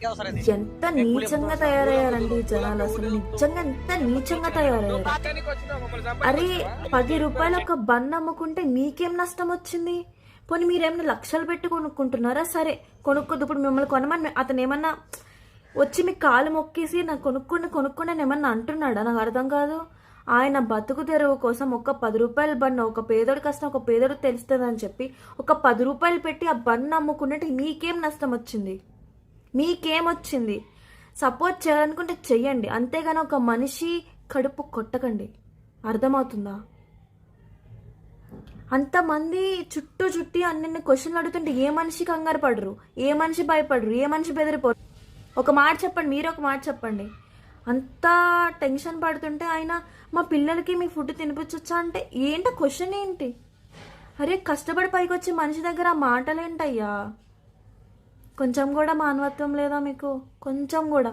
ఎంత నీచంగా తయారయ్యారండి ఈ జనాలు, అసలు నిజంగా ఎంత నీచంగా తయారయ్యారు. అరే 10 రూపాయలు ఒక బన్ అమ్ముకుంటే మీకేం నష్టం వచ్చింది? పోనీ మీరేమైనా లక్షలు పెట్టి కొనుక్కుంటున్నారా? సరే కొనుక్కోద్దు. ఇప్పుడు మిమ్మల్ని కొనమని అతను ఏమన్నా వచ్చి మీ కాలు మొక్కేసి నాకు కొనుక్కోండి అని ఏమన్నా అంటున్నాడా? నాకు అర్థం కాదు. ఆయన బతుకు తెరువు కోసం ఒక 10 రూపాయల బన్ను, ఒక పేదోడి కష్టం ఒక పేదోడు తెలుస్తుందని చెప్పి ఒక 10 రూపాయలు పెట్టి ఆ బన్ను అమ్ముకున్నట్టు మీకేం నష్టం వచ్చింది? మీకేమొచ్చింది? సపోర్ట్ చేయాలనుకుంటే చెయ్యండి, అంతేగాని ఒక మనిషి కడుపు కొట్టకండి. అర్థమవుతుందా? అంతమంది చుట్టి అన్ని క్వశ్చన్లు అడుగుతుంటే ఏ మనిషి కంగారు పడరు, ఏ మనిషి భయపడరు, ఏ మనిషి బెదిరిపోరు? ఒక మాట చెప్పండి, మీరు ఒక మాట చెప్పండి. అంత టెన్షన్ పడుతుంటే ఆయన మా పిల్లలకి మీ ఫుడ్ తినిపించొచ్చా అంటే ఏంటో క్వశ్చన్ ఏంటి? అరే కష్టపడి పైకి వచ్చే మనిషి దగ్గర ఆ మాటలేంటయ్యా? కొంచెం కూడా మానవత్వం లేదా మీకు? కొంచెం కూడా?